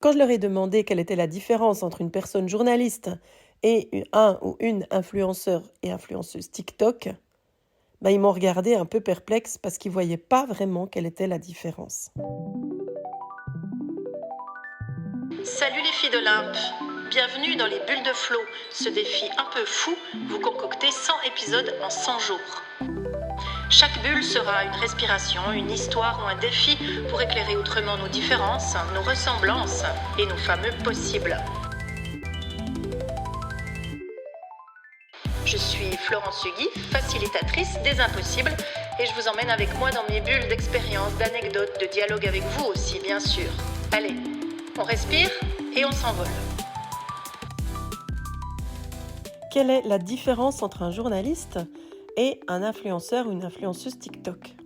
Quand je leur ai demandé quelle était la différence entre une personne journaliste et un ou une influenceur et influenceuse TikTok, ils m'ont regardé un peu perplexe parce qu'ils ne voyaient pas vraiment quelle était la différence. Salut les filles d'Olympe, bienvenue dans les bulles de flow, ce défi un peu fou, vous concoctez 100 épisodes en 100 jours. Chaque bulle sera une respiration, une histoire ou un défi pour éclairer autrement nos différences, nos ressemblances et nos fameux possibles. Je suis Florence Hugui, facilitatrice des impossibles, et je vous emmène avec moi dans mes bulles d'expériences, d'anecdotes, de dialogue avec vous aussi, bien sûr. Allez, on respire et on s'envole. Quelle est la différence entre un journaliste et un influenceur ou une influenceuse TikTok ?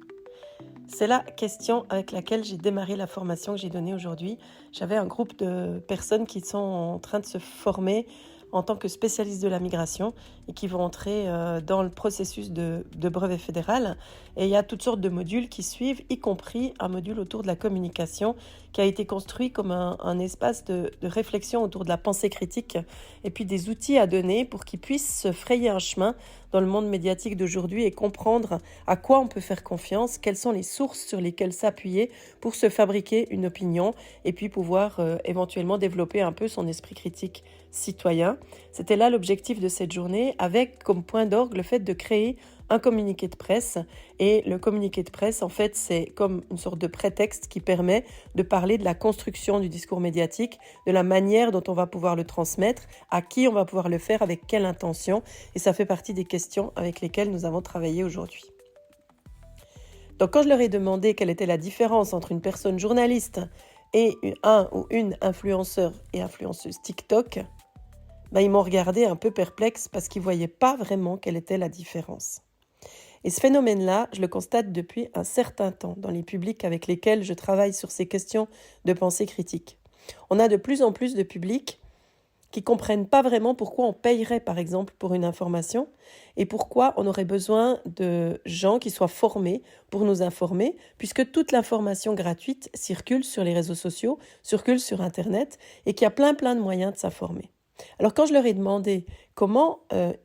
C'est la question avec laquelle j'ai démarré la formation que j'ai donnée aujourd'hui. J'avais un groupe de personnes qui sont en train de se former en tant que spécialistes de la migration et qui vont entrer dans le processus de brevet fédéral. Et il y a toutes sortes de modules qui suivent, y compris un module autour de la communication qui a été construit comme un espace de réflexion autour de la pensée critique et puis des outils à donner pour qu'ils puissent se frayer un chemin dans le monde médiatique d'aujourd'hui et comprendre à quoi on peut faire confiance, quelles sont les sources sur lesquelles s'appuyer pour se fabriquer une opinion et puis pouvoir éventuellement développer un peu son esprit critique citoyen. C'était là l'objectif de cette journée avec comme point d'orgue le fait de créer un communiqué de presse. Et le communiqué de presse, en fait, c'est comme une sorte de prétexte qui permet de parler de la construction du discours médiatique, de la manière dont on va pouvoir le transmettre, à qui on va pouvoir le faire, avec quelle intention. Et ça fait partie des questions avec lesquelles nous avons travaillé aujourd'hui. Donc quand je leur ai demandé quelle était la différence entre une personne journaliste et un ou une influenceur et influenceuse TikTok, ils m'ont regardé un peu perplexe parce qu'ils ne voyaient pas vraiment quelle était la différence. Et ce phénomène-là, je le constate depuis un certain temps dans les publics avec lesquels je travaille sur ces questions de pensée critique. On a de plus en plus de publics qui ne comprennent pas vraiment pourquoi on payerait, par exemple, pour une information et pourquoi on aurait besoin de gens qui soient formés pour nous informer, puisque toute l'information gratuite circule sur les réseaux sociaux, circule sur Internet et qu'il y a plein de moyens de s'informer. Alors quand je leur ai demandé comment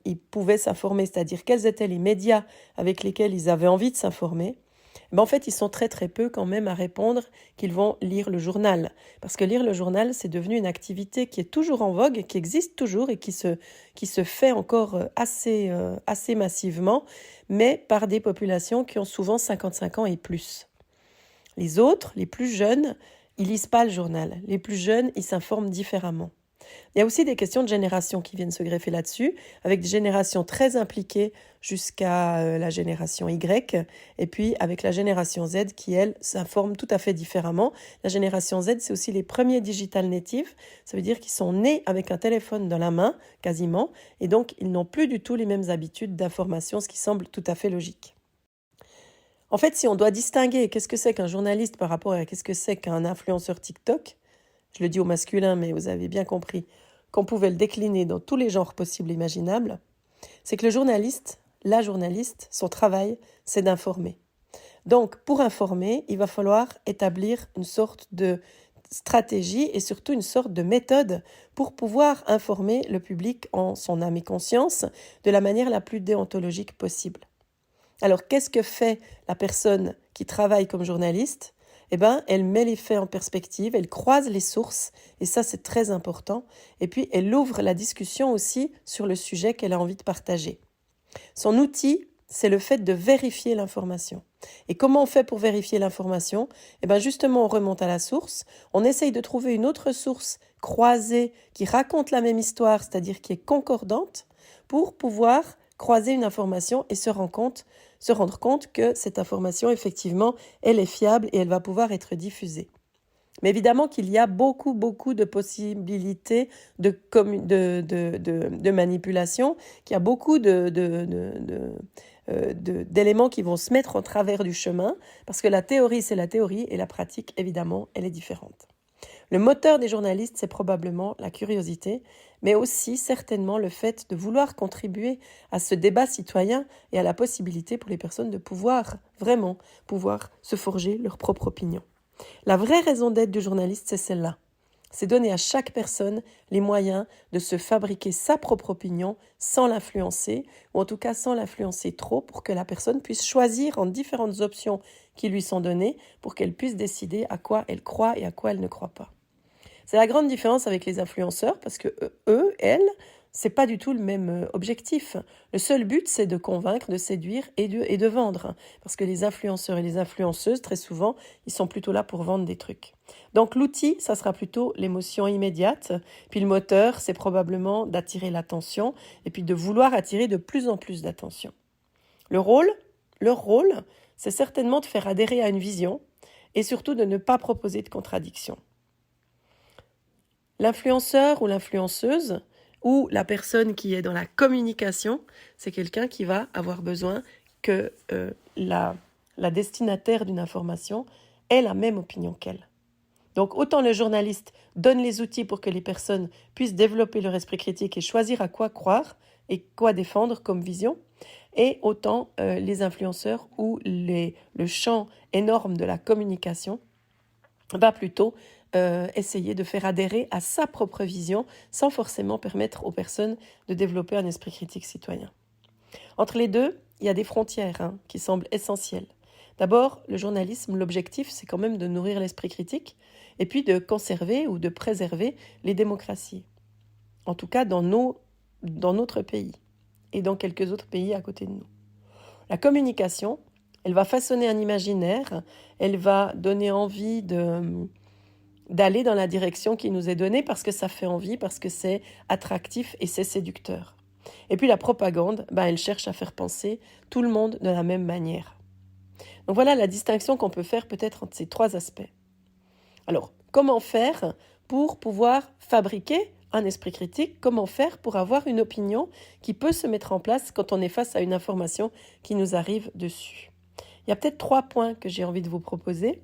ils pouvaient s'informer, c'est-à-dire quels étaient les médias avec lesquels ils avaient envie de s'informer, en fait ils sont très peu quand même à répondre qu'ils vont lire le journal. Parce que lire le journal, c'est devenu une activité qui est toujours en vogue, qui existe toujours et qui se fait encore assez massivement, mais par des populations qui ont souvent 55 ans et plus. Les autres, les plus jeunes, ils lisent pas le journal. Les plus jeunes, ils s'informent différemment. Il y a aussi des questions de génération qui viennent se greffer là-dessus, avec des générations très impliquées jusqu'à la génération Y, et puis avec la génération Z qui, elle, s'informe tout à fait différemment. La génération Z, c'est aussi les premiers digital natives, ça veut dire qu'ils sont nés avec un téléphone dans la main, quasiment, et donc ils n'ont plus du tout les mêmes habitudes d'information, ce qui semble tout à fait logique. En fait, si on doit distinguer qu'est-ce que c'est qu'un journaliste par rapport à qu'est-ce que c'est qu'un influenceur TikTok, je le dis au masculin, mais vous avez bien compris qu'on pouvait le décliner dans tous les genres possibles et imaginables, c'est que le journaliste, la journaliste, son travail, c'est d'informer. Donc, pour informer, il va falloir établir une sorte de stratégie et surtout une sorte de méthode pour pouvoir informer le public en son âme et conscience de la manière la plus déontologique possible. Alors, qu'est-ce que fait la personne qui travaille comme journaliste ? Elle met les faits en perspective, elle croise les sources, et ça c'est très important, et puis elle ouvre la discussion aussi sur le sujet qu'elle a envie de partager. Son outil, c'est le fait de vérifier l'information. Et comment on fait pour vérifier l'information ? Justement, on remonte à la source, on essaye de trouver une autre source croisée qui raconte la même histoire, c'est-à-dire qui est concordante, pour pouvoir croiser une information et se rendre compte que cette information, effectivement, elle est fiable et elle va pouvoir être diffusée. Mais évidemment qu'il y a beaucoup de possibilités de manipulation, qu'il y a beaucoup d'éléments qui vont se mettre en travers du chemin, parce que la théorie, c'est la théorie, et la pratique, évidemment, elle est différente. Le moteur des journalistes, c'est probablement la curiosité, mais aussi certainement le fait de vouloir contribuer à ce débat citoyen et à la possibilité pour les personnes de pouvoir se forger leur propre opinion. La vraie raison d'être du journaliste, c'est celle-là. C'est donner à chaque personne les moyens de se fabriquer sa propre opinion sans l'influencer, ou en tout cas sans l'influencer trop, pour que la personne puisse choisir en différentes options qui lui sont données, pour qu'elle puisse décider à quoi elle croit et à quoi elle ne croit pas. C'est la grande différence avec les influenceurs, parce que elles, c'est pas du tout le même objectif. Le seul but, c'est de convaincre, de séduire et de vendre. Parce que les influenceurs et les influenceuses, très souvent, ils sont plutôt là pour vendre des trucs. Donc l'outil, ça sera plutôt l'émotion immédiate. Puis le moteur, c'est probablement d'attirer l'attention et puis de vouloir attirer de plus en plus d'attention. Leur rôle, c'est certainement de faire adhérer à une vision et surtout de ne pas proposer de contradiction. L'influenceur ou l'influenceuse ou la personne qui est dans la communication, c'est quelqu'un qui va avoir besoin que la destinataire d'une information ait la même opinion qu'elle. Donc autant le journaliste donne les outils pour que les personnes puissent développer leur esprit critique et choisir à quoi croire et quoi défendre comme vision, et autant les influenceurs ou le champ énorme de la communication va plutôt essayer de faire adhérer à sa propre vision sans forcément permettre aux personnes de développer un esprit critique citoyen. Entre les deux, il y a des frontières qui semblent essentielles. D'abord, le journalisme, l'objectif, c'est quand même de nourrir l'esprit critique et puis de conserver ou de préserver les démocraties. En tout cas, dans notre pays et dans quelques autres pays à côté de nous. La communication, elle va façonner un imaginaire, elle va donner envie d'aller dans la direction qui nous est donnée parce que ça fait envie, parce que c'est attractif et c'est séducteur. Et puis la propagande, elle cherche à faire penser tout le monde de la même manière. Donc voilà la distinction qu'on peut faire peut-être entre ces trois aspects. Alors, comment faire pour pouvoir fabriquer un esprit critique? Comment faire pour avoir une opinion qui peut se mettre en place quand on est face à une information qui nous arrive dessus? Il y a peut-être 3 points que j'ai envie de vous proposer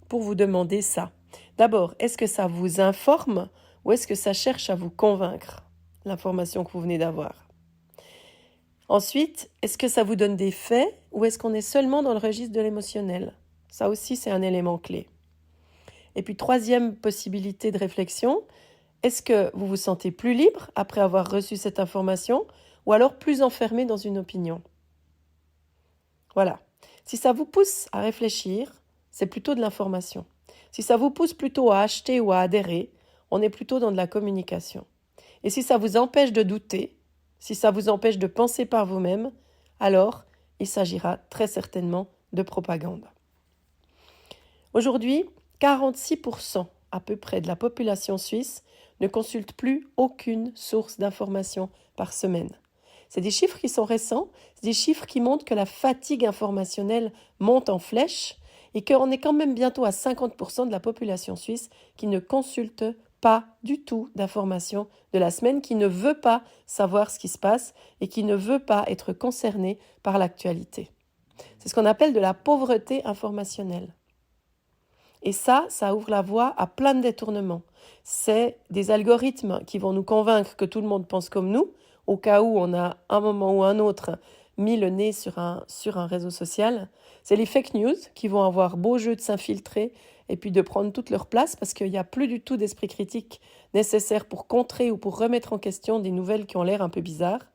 pour vous demander ça. D'abord, est-ce que ça vous informe ou est-ce que ça cherche à vous convaincre, l'information que vous venez d'avoir? Ensuite, est-ce que ça vous donne des faits ou est-ce qu'on est seulement dans le registre de l'émotionnel? Ça aussi, c'est un élément clé. Et puis, 3e possibilité de réflexion, est-ce que vous vous sentez plus libre après avoir reçu cette information ou alors plus enfermé dans une opinion? Voilà. Si ça vous pousse à réfléchir, c'est plutôt de l'information. Si ça vous pousse plutôt à acheter ou à adhérer, on est plutôt dans de la communication. Et si ça vous empêche de douter, si ça vous empêche de penser par vous-même, alors il s'agira très certainement de propagande. Aujourd'hui, 46% à peu près de la population suisse ne consulte plus aucune source d'information par semaine. C'est des chiffres qui sont récents, c'est des chiffres qui montrent que la fatigue informationnelle monte en flèche et qu'on est quand même bientôt à 50% de la population suisse qui ne consulte pas du tout d'informations de la semaine, qui ne veut pas savoir ce qui se passe et qui ne veut pas être concerné par l'actualité. C'est ce qu'on appelle de la pauvreté informationnelle. Et ça ouvre la voie à plein de détournements. C'est des algorithmes qui vont nous convaincre que tout le monde pense comme nous, au cas où on a un moment ou un autre mis le nez sur un réseau social. C'est les fake news qui vont avoir beau jeu de s'infiltrer et puis de prendre toute leur place parce qu'il n'y a plus du tout d'esprit critique nécessaire pour contrer ou pour remettre en question des nouvelles qui ont l'air un peu bizarres.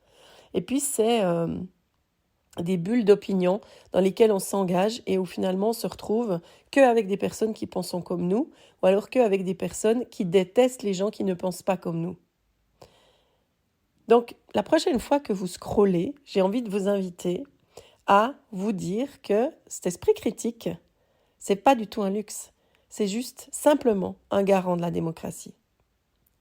Et puis c'est des bulles d'opinion dans lesquelles on s'engage et où finalement on se retrouve qu'avec des personnes qui pensent comme nous ou alors qu'avec des personnes qui détestent les gens qui ne pensent pas comme nous. Donc, la prochaine fois que vous scrollez, j'ai envie de vous inviter à vous dire que cet esprit critique, c'est pas du tout un luxe. C'est juste simplement un garant de la démocratie.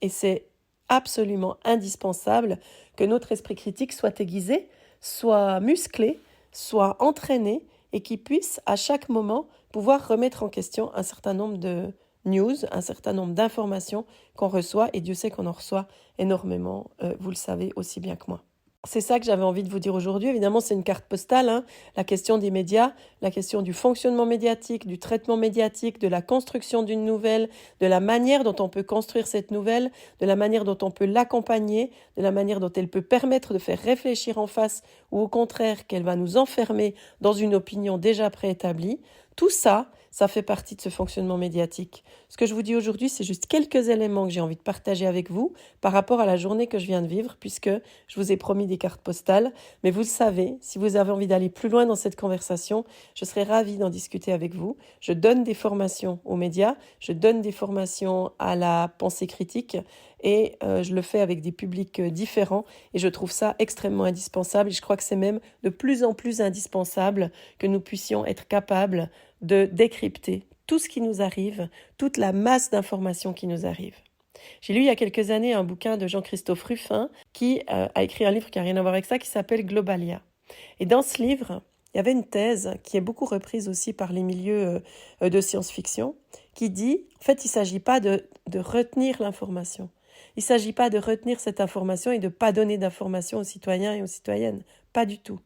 Et c'est absolument indispensable que notre esprit critique soit aiguisé, soit musclé, soit entraîné et qu'il puisse à chaque moment pouvoir remettre en question un certain nombre de news, un certain nombre d'informations qu'on reçoit, et Dieu sait qu'on en reçoit énormément, vous le savez aussi bien que moi. C'est ça que j'avais envie de vous dire aujourd'hui. Évidemment, c'est une carte postale, la question des médias, la question du fonctionnement médiatique, du traitement médiatique, de la construction d'une nouvelle, de la manière dont on peut construire cette nouvelle, de la manière dont on peut l'accompagner, de la manière dont elle peut permettre de faire réfléchir en face ou au contraire qu'elle va nous enfermer dans une opinion déjà préétablie. Tout ça, ça fait partie de ce fonctionnement médiatique. Ce que je vous dis aujourd'hui, c'est juste quelques éléments que j'ai envie de partager avec vous par rapport à la journée que je viens de vivre, puisque je vous ai promis des cartes postales. Mais vous le savez, si vous avez envie d'aller plus loin dans cette conversation, je serai ravie d'en discuter avec vous. Je donne des formations aux médias, je donne des formations à la pensée critique et je le fais avec des publics différents et je trouve ça extrêmement indispensable et je crois que c'est même de plus en plus indispensable que nous puissions être capables de décrypter tout ce qui nous arrive, toute la masse d'informations qui nous arrive. J'ai lu il y a quelques années un bouquin de Jean-Christophe Ruffin qui a écrit un livre qui n'a rien à voir avec ça, qui s'appelle Globalia. Et dans ce livre, il y avait une thèse qui est beaucoup reprise aussi par les milieux de science-fiction, qui dit, en fait, il ne s'agit pas de retenir l'information. Il ne s'agit pas de retenir cette information et de ne pas donner d'informations aux citoyens et aux citoyennes. Pas du tout.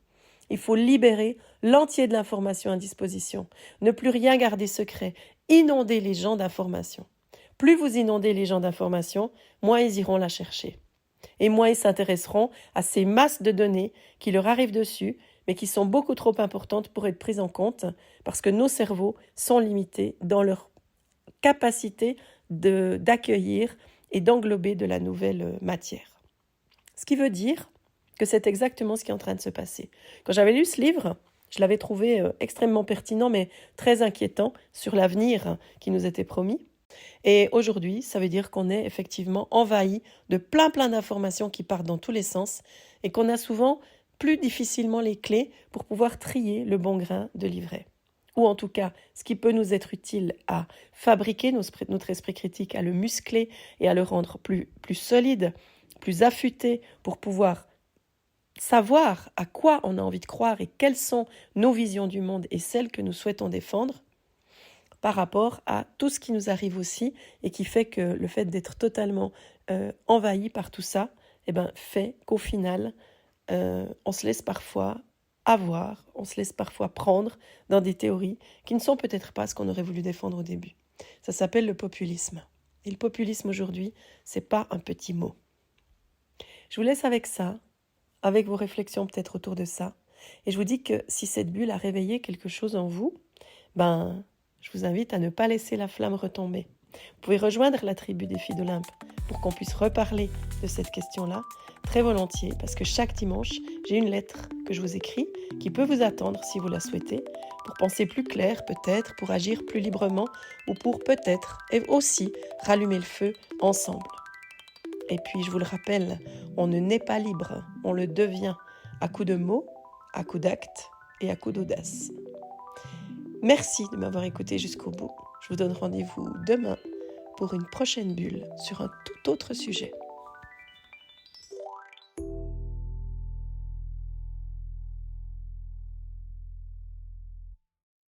Il faut libérer l'entier de l'information à disposition. Ne plus rien garder secret. Inonder les gens d'informations. Plus vous inondez les gens d'informations, moins ils iront la chercher. Et moins ils s'intéresseront à ces masses de données qui leur arrivent dessus, mais qui sont beaucoup trop importantes pour être prises en compte, parce que nos cerveaux sont limités dans leur capacité d'accueillir et d'englober de la nouvelle matière. Ce qui veut dire que c'est exactement ce qui est en train de se passer. Quand j'avais lu ce livre, je l'avais trouvé extrêmement pertinent, mais très inquiétant sur l'avenir qui nous était promis. Et aujourd'hui, ça veut dire qu'on est effectivement envahi de plein d'informations qui partent dans tous les sens et qu'on a souvent plus difficilement les clés pour pouvoir trier le bon grain de l'ivraie. Ou en tout cas, ce qui peut nous être utile à fabriquer notre esprit critique, à le muscler et à le rendre plus solide, plus affûté pour pouvoir savoir à quoi on a envie de croire et quelles sont nos visions du monde et celles que nous souhaitons défendre par rapport à tout ce qui nous arrive aussi et qui fait que le fait d'être totalement envahi par tout ça, fait qu'au final, on se laisse parfois avoir, on se laisse parfois prendre dans des théories qui ne sont peut-être pas ce qu'on aurait voulu défendre au début. Ça s'appelle le populisme. Et le populisme aujourd'hui, c'est pas un petit mot. Je vous laisse avec ça, avec vos réflexions peut-être autour de ça. Et je vous dis que si cette bulle a réveillé quelque chose en vous, je vous invite à ne pas laisser la flamme retomber. Vous pouvez rejoindre la tribu des filles d'Olympe pour qu'on puisse reparler de cette question-là très volontiers, parce que chaque dimanche, j'ai une lettre que je vous écris qui peut vous attendre si vous la souhaitez, pour penser plus clair peut-être, pour agir plus librement ou pour peut-être et aussi rallumer le feu ensemble. Et puis, je vous le rappelle, on ne naît pas libre, on le devient à coups de mots, à coups d'actes et à coups d'audace. Merci de m'avoir écouté jusqu'au bout. Je vous donne rendez-vous demain pour une prochaine bulle sur un tout autre sujet.